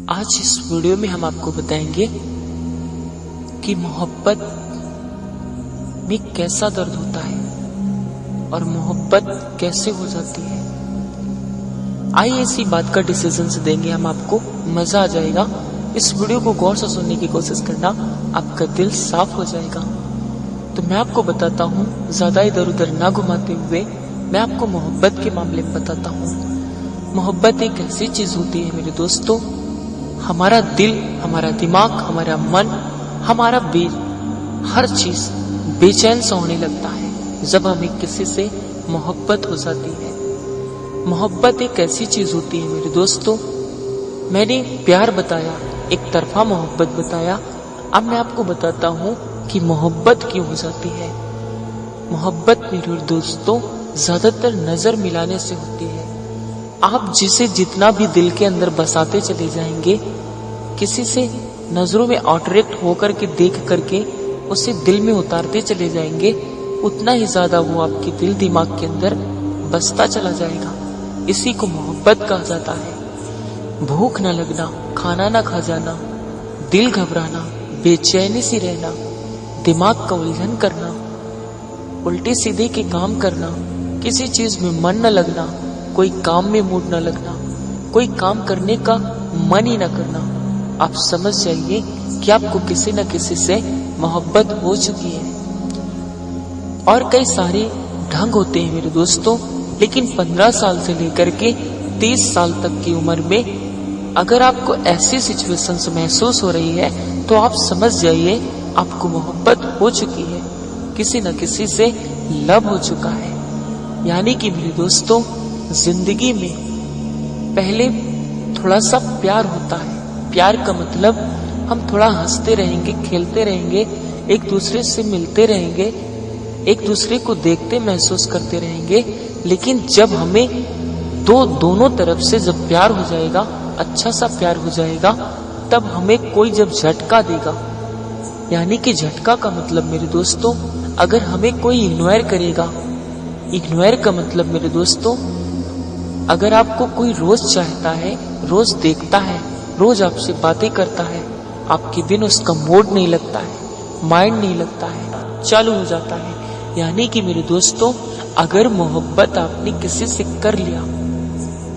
आज इस वीडियो में हम आपको बताएंगे कि मोहब्बत में कैसा दर्द होता है और मोहब्बत कैसे हो जाती है। आइए इसी बात का डिसीजन से देंगे हम आपको, मजा आ जाएगा। इस वीडियो को गौर से सुनने की कोशिश करना, आपका दिल साफ हो जाएगा। तो मैं आपको बताता हूँ, ज्यादा इधर उधर ना घुमाते हुए मैं आपको मोहब्बत के मामले में बताता हूँ। मोहब्बत एक ऐसी चीज होती है मेरे दोस्तों, हमारा दिल, हमारा दिमाग, हमारा मन, हमारा हर चीज बेचैन सा होने लगता है जब हमें किसी से मोहब्बत हो जाती है। मोहब्बत एक ऐसी चीज होती है मेरे दोस्तों, मैंने प्यार बताया, एक तरफा मोहब्बत बताया। अब मैं आपको बताता हूँ कि मोहब्बत क्यों हो जाती है। मोहब्बत मेरे दोस्तों ज्यादातर नजर मिलाने से होती है। आप जिसे जितना भी दिल के अंदर बसाते चले जाएंगे, किसी से नजरों में अट्रैक्ट होकर के देख करके उसे दिल में उतारते चले जाएंगे, उतना ही ज्यादा वो आपके दिल दिमाग के अंदर बसता चला जाएगा। इसी को मोहब्बत कहा जाता है। भूख न लगना, खाना न खा जाना, दिल घबराना, बेचैनी सी रहना, दिमाग का उलझन करना, उल्टे सीधे के काम करना, किसी चीज में मन न लगना, कोई काम में मूड न लगना, कोई काम करने का मन ही न करना, आप समझ जाइए कि आपको किसी न किसी से मोहब्बत हो चुकी है। और कई सारे ढंग होते हैं मेरे दोस्तों, लेकिन 15 साल से लेकर के 30 साल तक की उम्र में अगर आपको ऐसी सिचुएशंस महसूस हो रही है तो आप समझ जाइए आपको मोहब्बत हो चुकी है, किसी न किसी से लव हो चुका है। यानी कि मेरे दोस्तों, जिंदगी में पहले थोड़ा सा प्यार होता है। प्यार का मतलब हम थोड़ा हंसते रहेंगे, खेलते रहेंगे, एक दूसरे से मिलते रहेंगे, एक दूसरे को देखते महसूस करते रहेंगे। लेकिन जब हमें दोनों तरफ से जब प्यार हो जाएगा, अच्छा सा प्यार हो जाएगा, तब हमें कोई जब झटका देगा, यानी कि झटका का मतलब मेरे दोस्तों, अगर हमें कोई इग्नोर करेगा, इग्नोर का मतलब मेरे दोस्तों, अगर आपको कोई रोज चाहता है, रोज देखता है, रोज आपसे बातें करता है, आपके बिन उसका मूड नहीं लगता है, माइंड नहीं लगता है, चालू हो जाता है। यानी कि मेरे दोस्तों, अगर मोहब्बत आपने किसी से कर लिया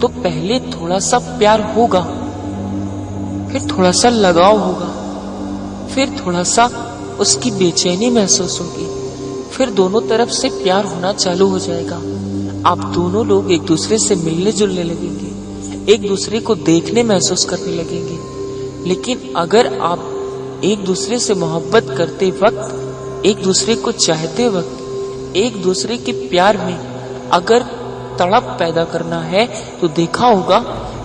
तो पहले थोड़ा सा प्यार होगा, फिर थोड़ा सा लगाव होगा, फिर थोड़ा सा उसकी बेचैनी महसूस होगी, फिर दोनों तरफ से प्यार होना चालू हो जाएगा। आप दोनों लोग एक दूसरे से मिलने जुलने लगेंगे, एक दूसरे को देखने महसूस करने लगेंगे। लेकिन अगर आप एक दूसरे से मोहब्बत करते वक्त, एक दूसरे को चाहते वक्त, एक दूसरे के प्यार में अगर तड़प पैदा करना है तो देखा होगा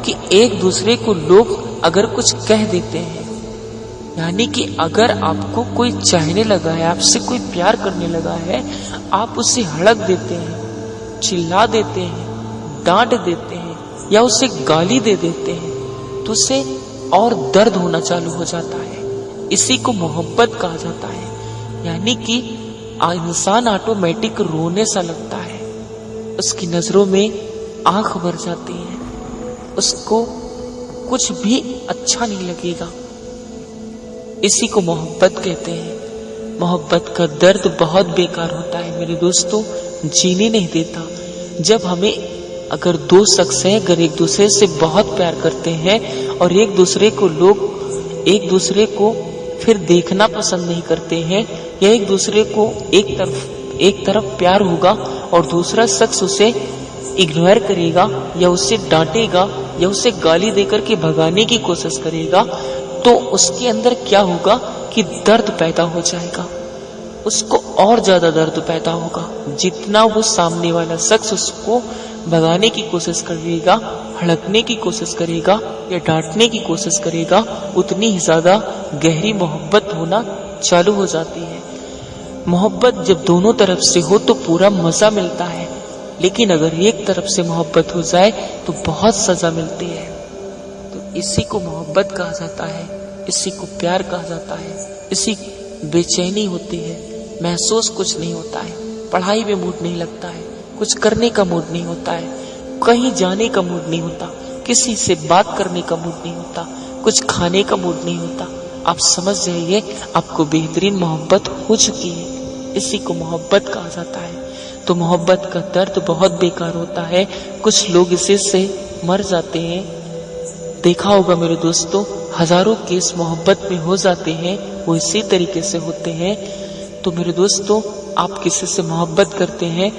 कि एक दूसरे को लोग अगर कुछ कह देते हैं, यानी कि अगर आपको कोई चाहने लगा है, आपसे कोई प्यार करने लगा है, आप उसे हड़क देते हैं, चिल्ला देते हैं, डांट देते हैं या उसे गाली दे देते हैं, तो उसे और दर्द होना चालू हो जाता है। इसी को मोहब्बत कहा जाता है। यानी कि इंसान ऑटोमेटिक रोने सा लगता है, उसकी नजरों में आंख भर जाती है, उसको कुछ भी अच्छा नहीं लगेगा। इसी को मोहब्बत कहते हैं। मोहब्बत का दर्द बहुत बेकार होता है मेरे दोस्तों, जीने नहीं देता। जब हमें अगर दो शख्स हैं, अगर एक दूसरे से बहुत प्यार करते हैं और एक दूसरे को लोग एक दूसरे को फिर देखना पसंद नहीं करते हैं, या एक दूसरे को एक तरफ प्यार होगा और दूसरा शख्स उसे इग्नोर करेगा या उसे डांटेगा या उसे गाली देकर के भगाने की कोशिश करेगा, तो उसके अंदर क्या होगा कि दर्द पैदा हो जाएगा, उसको और ज्यादा दर्द पैदा होगा। जितना वो सामने वाला शख्स उसको भगाने की कोशिश करेगा, हड़कने की कोशिश करेगा या डांटने की कोशिश करेगा, उतनी ही ज्यादा गहरी मोहब्बत होना चालू हो जाती है। मोहब्बत जब दोनों तरफ से हो तो पूरा मजा मिलता है, लेकिन अगर एक तरफ से मोहब्बत हो जाए तो बहुत सजा मिलती है। तो इसी को मोहब्बत कहा जाता है, इसी को प्यार कहा जाता है। इसी बेचैनी होती है, महसूस कुछ नहीं होता है, पढ़ाई में मूड नहीं लगता है, कुछ करने का मूड नहीं होता है, कहीं जाने का मूड नहीं होता, किसी से बात करने का मूड नहीं होता, कुछ खाने का मूड नहीं होता। आप समझ जाइए आपको बेहतरीन मोहब्बत हो चुकी है। इसी को मोहब्बत कहा जाता है। तो मोहब्बत का दर्द बहुत बेकार होता है। कुछ लोग इसी से मर जाते हैं। देखा होगा मेरे दोस्तों, हजारों केस मोहब्बत में हो जाते हैं, वो इसी तरीके से होते हैं। तो मेरे दोस्तों, आप किसी से मोहब्बत करते हैं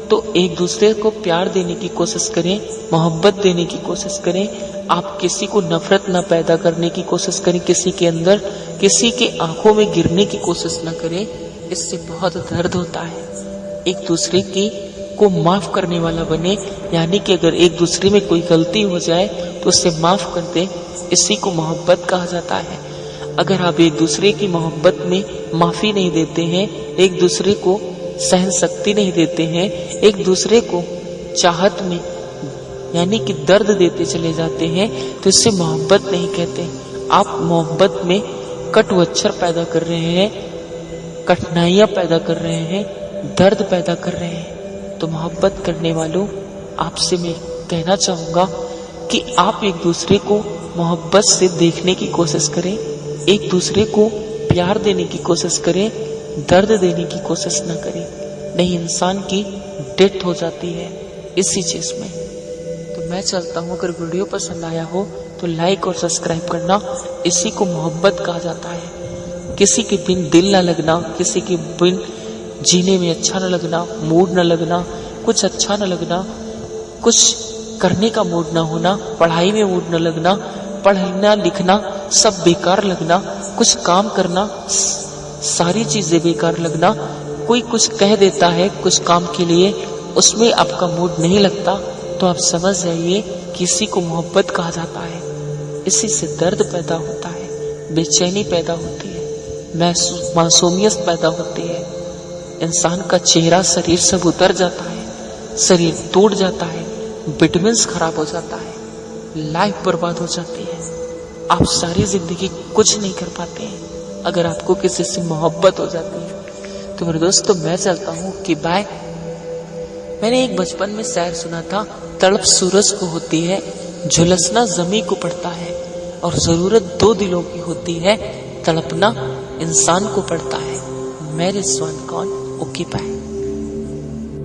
तो एक दूसरे को प्यार देने की कोशिश करें, मोहब्बत देने की कोशिश करें। आप किसी को नफरत न पैदा करने की कोशिश करें, किसी के अंदर, किसी के आंखों में गिरने की कोशिश न करें। इससे बहुत दर्द होता है। एक दूसरे को माफ करने वाला बने, यानी कि अगर एक दूसरे में कोई गलती हो जाए तो उसे माफ कर दे। इसी को मोहब्बत कहा जाता है। अगर आप एक दूसरे की मोहब्बत में माफी नहीं देते हैं, एक दूसरे को सहन शक्ति नहीं देते हैं, एक दूसरे को चाहत में यानी कि दर्द देते चले जाते हैं, तो इससे मोहब्बत नहीं कहते। आप मोहब्बत में कटुअच्छर पैदा कर रहे हैं, कठिनाइयां पैदा कर रहे हैं, दर्द पैदा कर रहे हैं। तो मोहब्बत करने वालों, आपसे मैं कहना चाहूंगा कि आप एक दूसरे को मोहब्बत से देखने की कोशिश करें, एक दूसरे को प्यार देने की कोशिश करें, दर्द देने की कोशिश न करें। नहीं, इंसान की डेथ हो जाती है इसी चीज में। तो मैं चलता हूँ। अगर वीडियो पसंद आया हो तो लाइक और सब्सक्राइब करना। इसी को मोहब्बत कहा जाता है। किसी के बिन दिल न लगना, किसी के बिन जीने में अच्छा न लगना, मूड न लगना, कुछ अच्छा न लगना, कुछ करने का मूड न होना, पढ़ाई में मूड न लगना, पढ़ना लिखना सब बेकार लगना, कुछ काम करना सारी चीजें बेकार लगना। कोई कुछ कह देता है कुछ काम के लिए, उसमें आपका मूड नहीं लगता, तो आप समझ जाइए कि इसी को मोहब्बत कहा जाता है। इसी से दर्द पैदा होता है, बेचैनी पैदा होती है, मासूमियत पैदा होती है। इंसान का चेहरा, शरीर सब उतर जाता है, शरीर टूट जाता है, विटामिन्स खराब हो जाता है, लाइफ बर्बाद हो जाती है। आप सारी जिंदगी कुछ नहीं कर पाते हैं अगर आपको किसी से मोहब्बत हो जाती है। तो मेरे दोस्तों, मैं चलता हूँ कि बाय। मैंने एक बचपन में शायर सुना था, तड़प सूरज को होती है, झुलसना जमी को पड़ता है, और जरूरत दो दिलों की होती है, तड़पना इंसान को पड़ता है। मेरे स्वान कौन, ओके बाय।